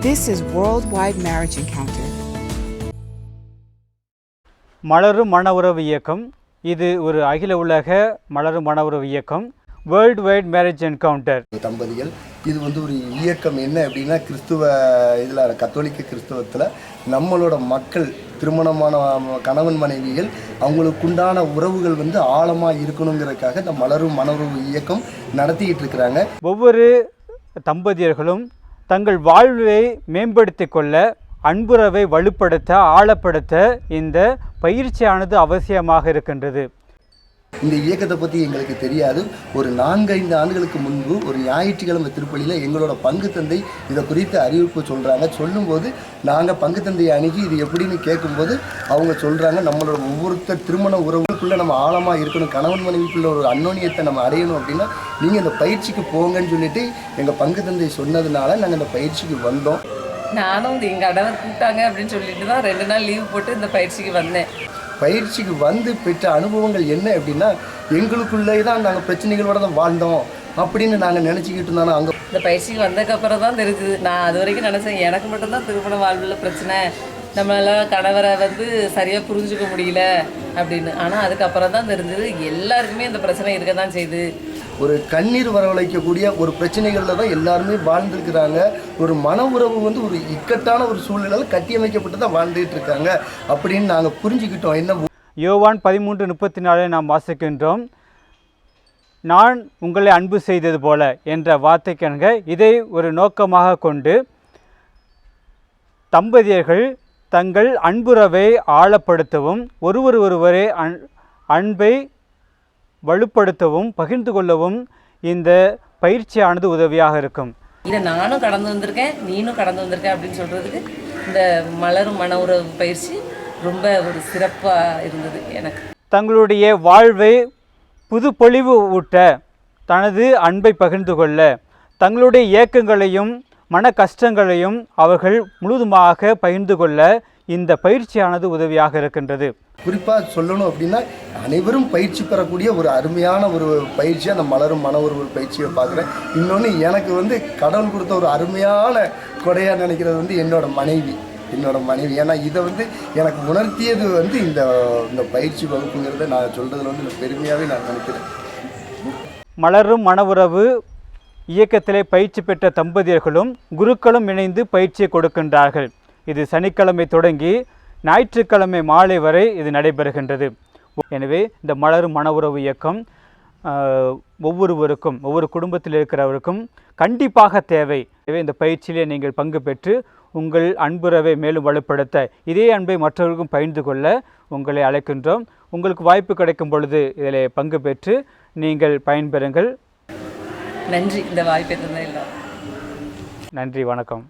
This is Worldwide Marriage Encounter. மலரும் மன உறவு இயக்கம். இது ஒரு அகில உலக மலரும் மன உறவு இயக்கம். வேர்ல்டு வைட் மேரேஜ் என்கவுண்டர் தம்பதிகள் இது ஒரு இயக்கம். என்ன அப்படின்னா, கிறிஸ்துவ இதில் கத்தோலிக்க கிறிஸ்தவத்தில் நம்மளோட மக்கள் திருமணமான கணவன் மனைவிகள் அவங்களுக்குண்டான உறவுகள் ஆழமாக இருக்கணுங்கிறதுக்காக இந்த மலரும் மன உறவு இயக்கம் நடத்திக்கிட்டு இருக்கிறாங்க. ஒவ்வொரு தம்பதியர்களும் தங்கள் வாழ்வை மேம்படுத்தி கொள்ள, அன்புறவை வலுப்படுத்த, ஆழப்படுத்த இந்த பயிற்சியானது அவசியமாக இருக்கின்றது. இந்த இயக்கத்தை பற்றி எங்களுக்கு தெரியாது. ஒரு 4-5 ஆண்டுகளுக்கு முன்பு ஒரு ஞாயிற்றுக்கிழமை திருப்பலியில் எங்களோட பங்கு தந்தை இதை குறித்து அறிவிப்பு சொல்கிறாங்க. சொல்லும்போது நாங்கள் பங்கு தந்தையை அணுகி இது எப்படின்னு கேட்கும்போது அவங்க சொல்கிறாங்க, நம்மளோட ஒவ்வொருத்தர் திருமண உறவுக்குள்ளே நம்ம ஆழமாக இருக்கணும், கணவன் மனைவிக்குள்ள ஒரு அன்னோனியத்தை நம்ம அடையணும் அப்படின்னா நீங்கள் இந்த பயிற்சிக்கு போங்கன்னு சொல்லிட்டு எங்கள் பங்கு தந்தை சொன்னதுனால நாங்கள் இந்த பயிற்சிக்கு வந்தோம். நானும் எங்கள் கணவர் கூப்பிட்டாங்க அப்படின்னு சொல்லிட்டு தான் 2 நாள் லீவ் போட்டு இந்த பயிற்சிக்கு வந்தேன். பயிற்சிக்கு பெற்ற அனுபவங்கள் என்ன அப்படின்னா, எங்களுக்குள்ளே தான் நாங்கள் பிரச்சனைகளோட தான் வாழ்ந்தோம் அப்படின்னு நாங்கள் நினச்சிக்கிட்டு இருந்தாலும் அங்கே இந்த பயிற்சிக்கு வந்ததுக்கப்புறம் தான் தெரிஞ்சுது. நான் அது வரைக்கும் நினச்சேன் எனக்கு மட்டும்தான் திருமண வாழ்வில் பிரச்சனை, நம்மளால் கணவரை சரியாக புரிஞ்சுக்க முடியல அப்படின்னு. ஆனால் அதுக்கப்புறம் தான் தெரிஞ்சது எல்லாருக்குமே இந்த பிரச்சனை இருக்க தான் செய்யுது. ஒரு கண்ணீர் வரவழைக்கக்கூடிய ஒரு பிரச்சனைகளில் தான் எல்லாருமே வாழ்ந்துருக்கிறாங்க. ஒரு மன உறவு ஒரு இக்கட்டான ஒரு சூழ்நிலையில் கட்டியமைக்கப்பட்டு தான் வாழ்ந்துகிட்டு இருக்காங்க அப்படின்னு நாங்கள் புரிஞ்சுக்கிட்டோம். என்ன யோவான் 13:34 நாம் வாசிக்கின்றோம். நான் உங்களை அன்பு செய்தது போல என்ற வார்த்தைக்கெனங்க இதை ஒரு நோக்கமாக கொண்டு தம்பதியர்கள் தங்கள் அன்புறவை ஆழப்படுத்தவும், ஒருவரே அன்பை வலுப்படுத்தவும், பகிர்ந்து கொள்ளவும் இந்த பயிற்சியானது உதவியாக இருக்கும். இதை நானும் கடந்து வந்திருக்கேன், நீனும் கடந்து வந்திருக்கேன் அப்படின்னு சொல்கிறதுக்கு இந்த மலரும் மன உறவு பயிற்சி ரொம்ப ஒரு சிறப்பாக இருந்தது எனக்கு. தங்களுடைய வாழ்வை புது பொலிவு ஊட்ட, தனது அன்பை பகிர்ந்து கொள்ள, தங்களுடைய இயக்கங்களையும் மன கஷ்டங்களையும் அவர்கள் முழுதுமாக பகிர்ந்து கொள்ள இந்த பயிற்சியானது உதவியாக இருக்கின்றது. குறிப்பாக சொல்லணும் அப்படின்னா, அனைவரும் பயிற்சி பெறக்கூடிய ஒரு அருமையான ஒரு பயிற்சியாக அந்த மலரும் மன உறவு பயிற்சியை பார்க்குறேன். இன்னொன்று எனக்கு கடவுள் கொடுத்த ஒரு அருமையான கொடையாக நினைக்கிறது என்னோட மனைவி. ஏன்னா இதை எனக்கு உணர்த்தியது இந்த பயிற்சி வகுப்புங்கிறத நான் சொல்கிறதுல பெருமையாகவே நான் நினைக்கிறேன். மலரும் மன உறவு இயக்கத்திலே பயிற்சி பெற்ற தம்பதியர்களும் குருக்களும் இணைந்து பயிற்சியை கொடுக்கின்றார்கள். இது சனிக்கிழமை தொடங்கி ஞாயிற்றுக்கிழமை மாலை வரை இது நடைபெறுகின்றது. எனவே இந்த மலரும் மன உறவு இயக்கம் ஒவ்வொருவருக்கும், ஒவ்வொரு குடும்பத்தில் இருக்கிறவருக்கும் கண்டிப்பாக தேவை. இந்த பயிற்சியிலே நீங்கள் பங்கு பெற்று உங்கள் அன்புறவை மேலும் வலுப்படுத்த, இதே அன்பை மற்றவர்களுக்கும் பகிர்ந்து கொள்ள உங்களை அழைக்கின்றோம். உங்களுக்கு வாய்ப்பு கிடைக்கும் பொழுது இதில் பங்கு பெற்று நீங்கள் பயன்பெறுங்கள். நன்றி, இந்த வாய்ப்பை தந்ததில்லை. நன்றி, வணக்கம்.